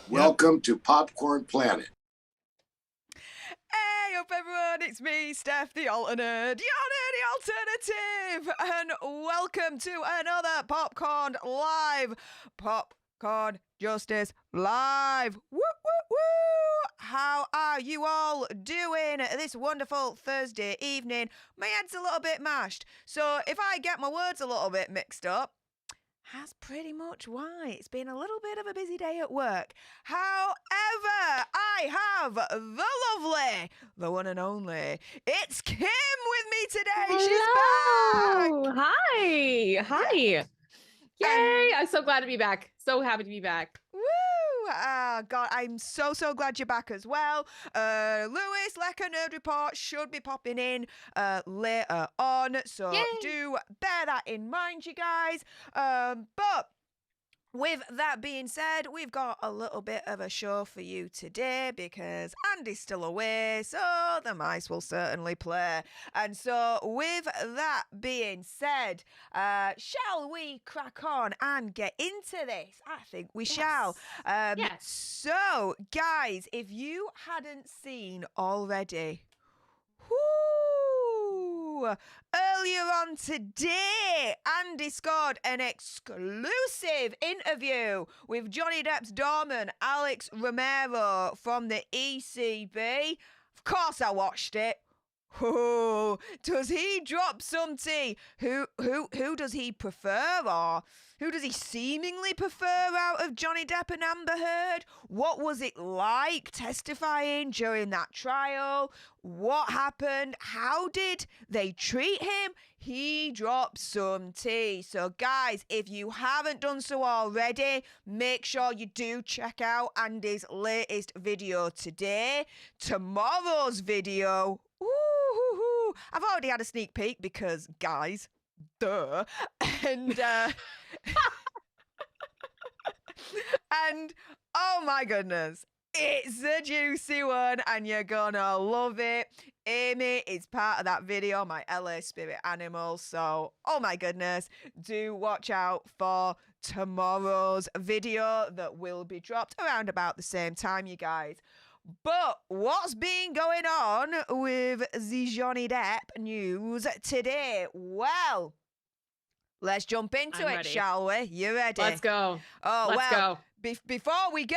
Welcome to Popcorn Planet. Hey up everyone, it's me, Steph, the alternate, the alternative, and welcome to another Popcorn Live, Popcorn Justice Live. Woo, woo, woo! How are you all doing this wonderful Thursday evening? My head's a little bit mashed, so if I get my words a little bit mixed up, that's pretty much why. It's been a little bit of a busy day at work. However, I have the lovely, the one and only, it's Kim with me today. She's back. Hi. Hi. Yay. I'm so glad to be back. So happy to be back. Woo! God, I'm so glad you're back as well. Lewis, Lecker Nerd Report should be popping in later on, so Yay. do bear that in mind, you guys. But with that being said, we've got a little bit of a show for you today because Andy's still away, so the mice will certainly play. And so with that being said, shall we crack on and get into this? I think we shall. Yes. So, guys, if you hadn't seen already, earlier on today, Andy scored an exclusive interview with Johnny Depp's doorman, Alex Romero, from the ECB. Of course I watched it. Oh, does he drop some tea? Who does he prefer, or who does he seemingly prefer out of Johnny Depp and Amber Heard? What was it like testifying during that trial? What happened? How did they treat him? He dropped some tea. So guys, if you haven't done so already, make sure you do check out Andy's latest video today. Tomorrow's video, ooh, I've already had a sneak peek because, guys, duh. And, and, oh my goodness, it's a juicy one and you're gonna love it. Amy is part of that video, my LA spirit animal. So, oh my goodness, do watch out for tomorrow's video that will be dropped around about the same time, you guys. But what's been going on with the Johnny Depp news today? Well, let's jump into I'm it, ready. shall we? You ready? Let's go. Oh, Let's well, go. Before we go,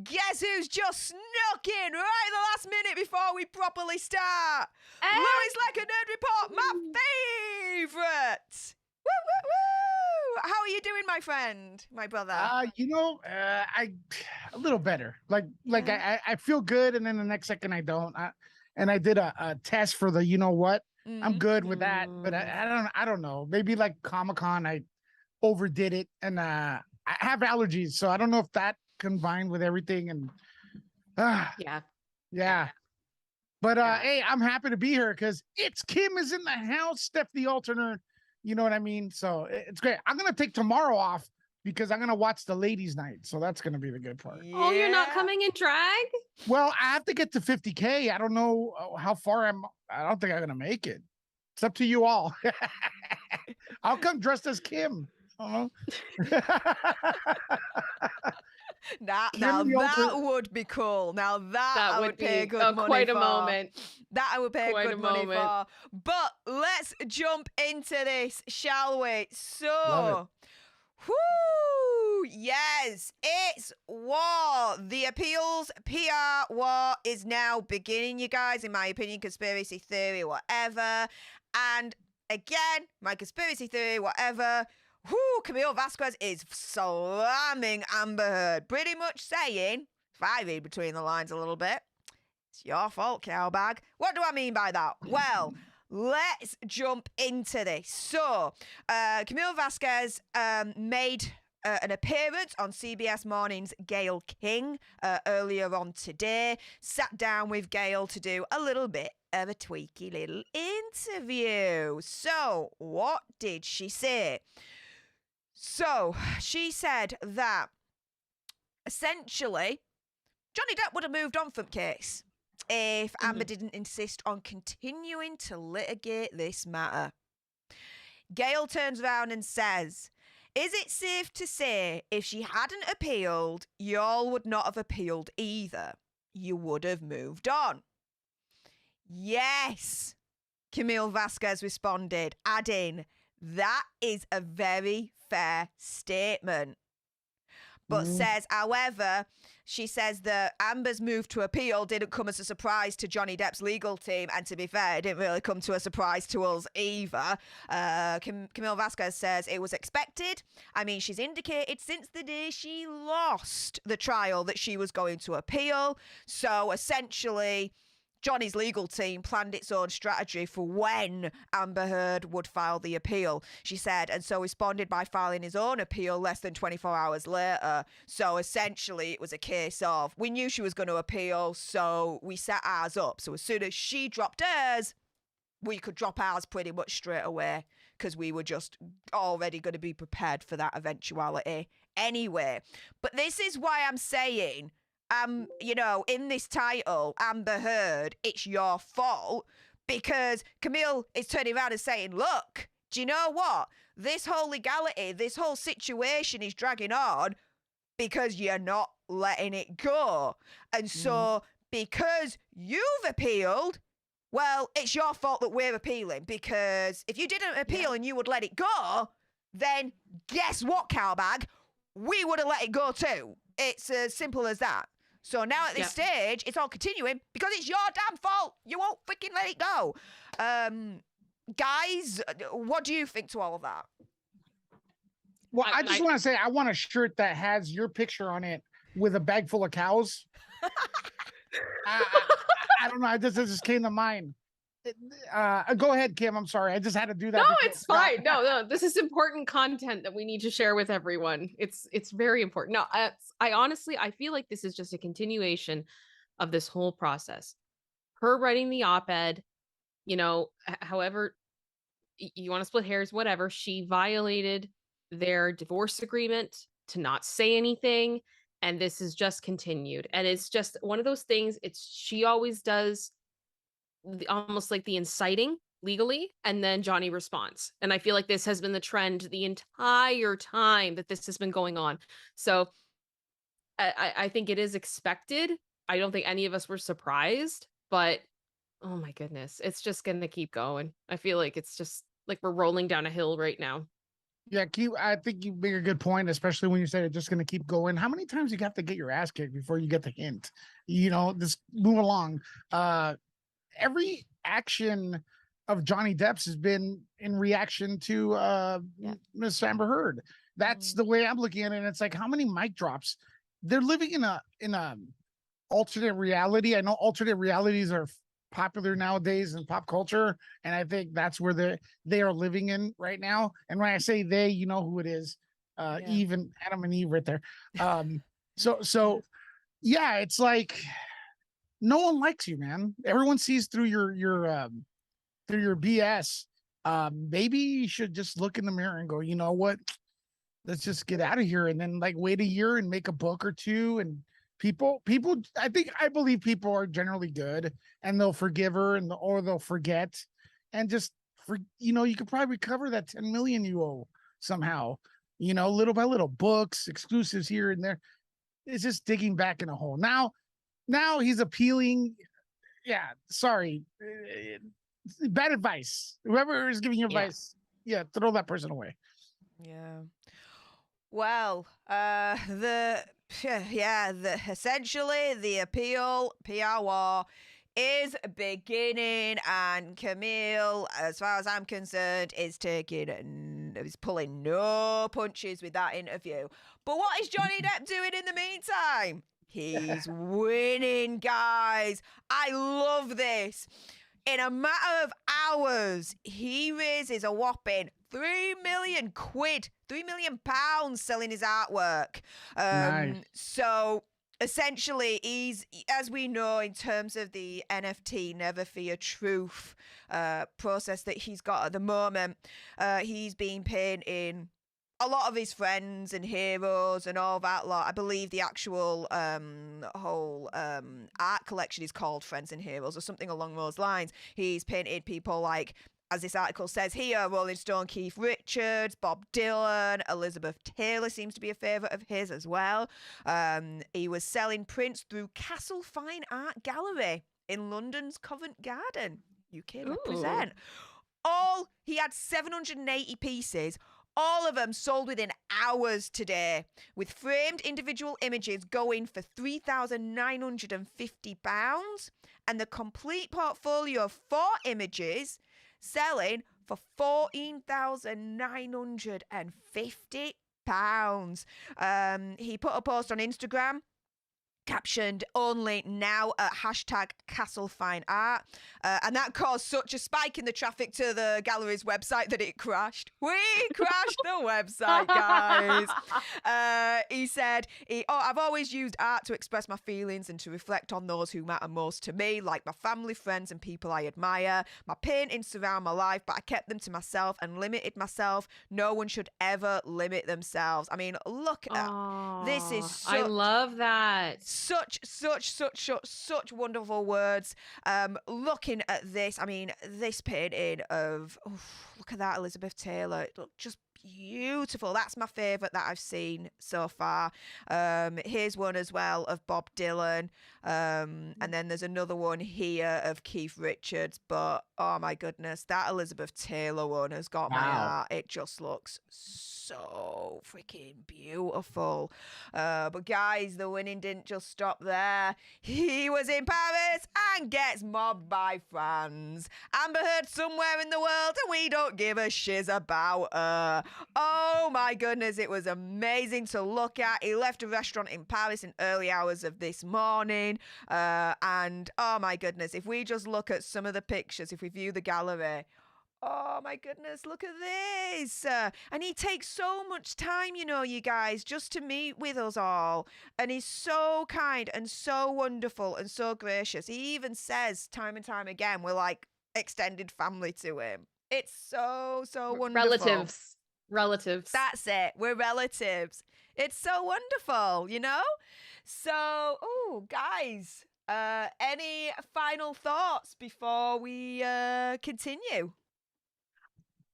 guess who's just snuck in right at the last minute before we properly start? Louis Like a Nerd Report, my favourite. Woo, woo, woo! How are you doing, my friend, my brother? I a little better. I feel good, and then the next second I don't. I did a test for the I'm good with that, but I don't know. Maybe like Comic-Con, I overdid it, and I have allergies, so I don't know if that combined with everything and yeah. But hey, I'm happy to be here because it's Kim is in the house, Steph the alternate. You know what I mean? So it's great. I'm gonna take tomorrow off because I'm gonna watch the ladies' night. So that's gonna be the good part. Yeah. Oh, you're not coming in drag? Well, I have to get to 50K. I don't know how far I don't think I'm gonna make it. It's up to you all. I'll come dressed as Kim. Now Kim the that alternate. would be cool. Now that I would pay be good money quite for. a moment. That I would pay Quite good a money moment. for. But let's jump into this, shall we? Love So, whoo, yes, it's war. The appeals PR war is now beginning, you guys, in my opinion, conspiracy theory, whatever. And again, my conspiracy theory, whatever. Camille Vasquez is slamming Amber Heard, pretty much saying, if I read between the lines a little bit, it's your fault, cowbag. What do I mean by that? Well, let's jump into this. So, Camille Vasquez made an appearance on CBS Morning's Gayle King earlier on today. Sat down with Gayle to do a little bit of a tweaky little interview. So, what did she say? So, she said that essentially Johnny Depp would have moved on from the case if Amber didn't insist on continuing to litigate this matter. Gayle turns around and says, Is it safe to say if she hadn't appealed, y'all would not have appealed either? You would have moved on. Yes, Camille Vasquez responded, adding, that is a very fair statement. But says, however, she says that Amber's move to appeal didn't come as a surprise to Johnny Depp's legal team. And to be fair, it didn't really come to a surprise to us either. Camille Vasquez says it was expected. I mean, she's indicated since the day she lost the trial that she was going to appeal. So essentially, Johnny's legal team planned its own strategy for when Amber Heard would file the appeal, she said, and so responded by filing his own appeal less than 24 hours later. So essentially, it was a case of, we knew she was going to appeal, so we set ours up. So as soon as she dropped hers, we could drop ours pretty much straight away because we were just already going to be prepared for that eventuality anyway. But this is why I'm saying, you know, in this title, Amber Heard, it's your fault, because Camille is turning around and saying, look, do you know what? This whole legality, this whole situation is dragging on because you're not letting it go. And so because you've appealed, well, it's your fault that we're appealing, because if you didn't appeal and you would let it go, then guess what, cowbag? We would have let it go too. It's as simple as that. So now at this stage, it's all continuing because it's your damn fault. You won't freaking let it go. Guys, what do you think to all of that? Well, I just want to say, I want a shirt that has your picture on it with a bag full of cows. I don't know. It just came to mind. Go ahead, Kim. I'm sorry. I just had to do that. No, it's fine. No, this is important content that we need to share with everyone. It's very important. No, I honestly, I feel like this is just a continuation of this whole process. Her writing the op-ed, you know, however you want to split hairs, whatever. She violated their divorce agreement to not say anything, and this is just continued. And it's just one of those things. She always does almost like the inciting legally, and then Johnny responds. And I feel like this has been the trend the entire time that this has been going on. So I think it is expected. I don't think any of us were surprised, but oh my goodness, it's just going to keep going. I feel like it's just like we're rolling down a hill right now. Yeah, I think you make a good point, especially when you said it's just going to keep going. How many times you have to get your ass kicked before you get the hint? You know, just move along. Every action of Johnny Depp's has been in reaction to Miss Amber Heard. That's the way I'm looking at it. And it's like, how many mic drops? They're living in a alternate reality. I know alternate realities are popular nowadays in pop culture, and I think that's where they are living in right now. And when I say they, you know who it is. Eve and Adam and Eve right there. So yeah, it's like, no one likes you, man. Everyone sees through your BS. Maybe you should just look in the mirror and go, you know what? Let's just get out of here, and then like wait a year and make a book or two. And people, I believe people are generally good, and they'll forgive her, or they'll forget, and just you could probably recover that 10 million you owe somehow. You know, little by little, books, exclusives here and there. It's just digging back in a hole. Now he's appealing. Yeah, sorry. Bad advice. Whoever is giving you advice, throw that person away. Yeah. Well, essentially the appeal PR war is beginning, and Camille, as far as I'm concerned, is pulling no punches with that interview. But what is Johnny Depp doing in the meantime? He's winning, guys. I love this. In a matter of hours, he raises a whopping £3 million, £3 million selling his artwork. Nice. So essentially, he's, as we know, in terms of the NFT Never Fear Truth process that he's got at the moment, he's been painting a lot of his friends and heroes and all that lot. I believe the actual whole art collection is called Friends and Heroes or something along those lines. He's painted people like as this article says here, Rolling Stone, Keith Richards, Bob Dylan, Elizabeth Taylor seems to be a favourite of his as well. He was selling prints through Castle Fine Art Gallery in London's Covent Garden. UK represent. He had 780 pieces. All of them sold within hours today, with framed individual images going for £3,950 and the complete portfolio of 4 images selling for £14,950. He put a post on Instagram captioned only now at #CastleFineArt. And that caused such a spike in the traffic to the gallery's website that it crashed. We crashed the website, guys. He said, I've always used art to express my feelings and to reflect on those who matter most to me, like my family, friends, and people I admire. My paintings surround my life, but I kept them to myself and limited myself. No one should ever limit themselves. I mean, look at that. This is I love that. Such wonderful words. Looking at this, I mean, this painting of, look at that, Elizabeth Taylor. It looked just beautiful. That's my favourite that I've seen so far. Here's one as well of Bob Dylan. And then there's another one here of Keith Richards. But, oh my goodness, that Elizabeth Taylor one has got my heart. It just looks so freaking beautiful. But guys, the winning didn't just stop there. He was in Paris and gets mobbed by fans. Amber Heard somewhere in the world and we don't give a shiz about her. Oh my goodness, it was amazing to look at. He left a restaurant in Paris in early hours of this morning. And oh my goodness, if we just look at some of the pictures, if we view the gallery, oh my goodness, look at this. And he takes so much time, you know, you guys, just to meet with us all. And he's so kind and so wonderful and so gracious. He even says time and time again, we're like extended family to him. It's so wonderful. Relatives. That's it. We're relatives. It's so wonderful, you know? So, guys, any final thoughts before we continue?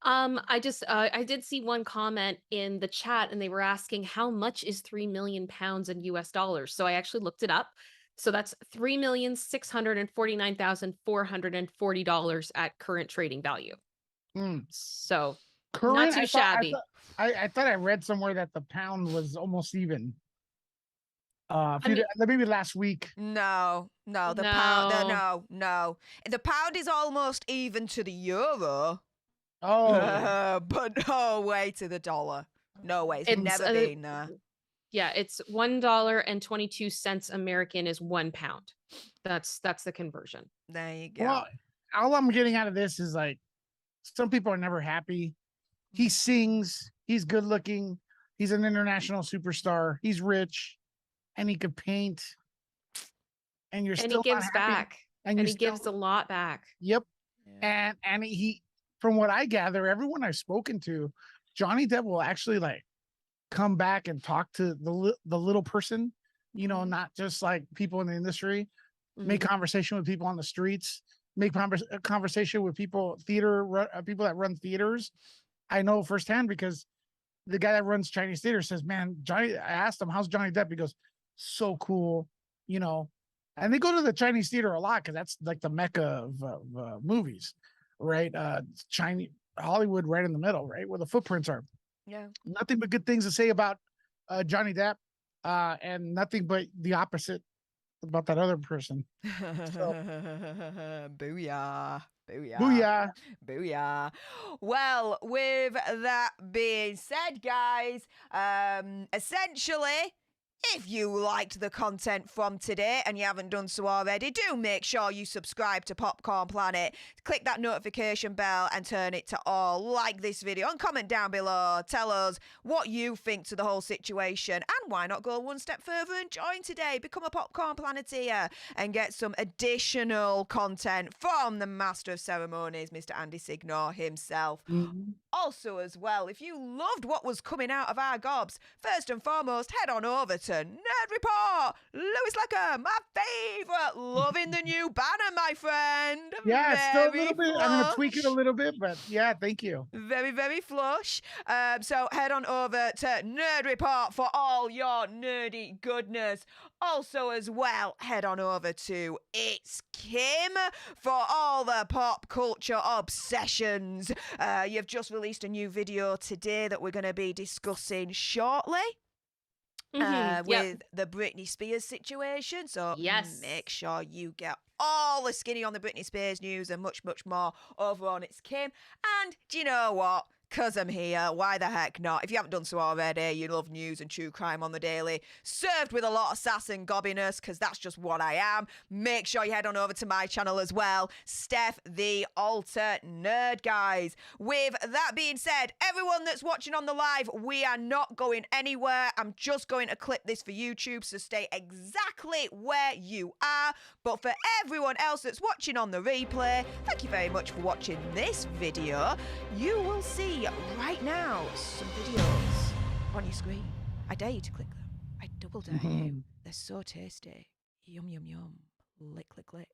I did see one comment in the chat and they were asking how much is 3 million pounds in US dollars. So I actually looked it up. So that's $3,649,440 at current trading value. So Current, not too shabby. I thought I read somewhere that the pound was almost even. Maybe last week. No. The pound. No. The pound is almost even to the euro. But no way to the dollar. No way. It's never been there. Yeah, it's $1.22 American is 1 pound. That's the conversion. There you go. Well, all I'm getting out of this is like, some people are never happy. He sings. He's good looking. He's an international superstar. He's rich, and he could paint. And you're still he gives back. And he gives a lot back. Yep. Yeah. And he, from what I gather, everyone I've spoken to, Johnny Depp will actually like come back and talk to the little person, you know, not just like people in the industry. Make conversation with people on the streets. Make conversation with people that run theaters. I know firsthand because the guy that runs Chinese theater says, man, I asked him, how's Johnny Depp? He goes, so cool, you know. And they go to the Chinese theater a lot because that's like the mecca of movies, right? Chinese Hollywood right in the middle, right? Where the footprints are. Yeah. Nothing but good things to say about Johnny Depp and nothing but the opposite about that other person. So. Booyah. Booyah. Booyah. Booyah. Well, with that being said, guys, essentially, if you liked the content from today and you haven't done so already, do make sure you subscribe to Popcorn Planet. Click that notification bell and turn it to all. Like this video and comment down below. Tell us what you think to the whole situation. And why not go one step further and join today? Become a Popcorn Planeteer and get some additional content from the Master of Ceremonies, Mr. Andy Signor himself. Also, as well, if you loved what was coming out of our gobs, first and foremost, head on over to Nerd Report. Lewis Lecker, my favorite. Loving the new banner, my friend. Yeah, still a Very little bit. I'm gonna tweak it a flush. little bit, but yeah, thank you. Very, very flush. So head on over to Nerd Report for all your nerdy goodness. Also, as well, head on over to It's Kim for all the pop culture obsessions. You've just released a new video today that we're going to be discussing shortly. With the Britney Spears situation. So Yes. make sure you get all the skinny on the Britney Spears news and much, much more over on It's Kim. And do you know what? Because I'm here, why the heck not? If you haven't done so already, you love news and true crime on the daily, served with a lot of sass and gobbiness, because that's just what I am. Make sure you head on over to my channel as well, Steph the Alter Nerd, guys. With that being said, everyone that's watching on the live, we are not going anywhere. I'm just going to clip this for YouTube, so stay exactly where you are. But for everyone else that's watching on the replay, thank you very much for watching this video. You will see right now some videos on your screen. I dare you to click them. I double dare you. They're so tasty. Yum, yum, yum. Lick, lick, lick.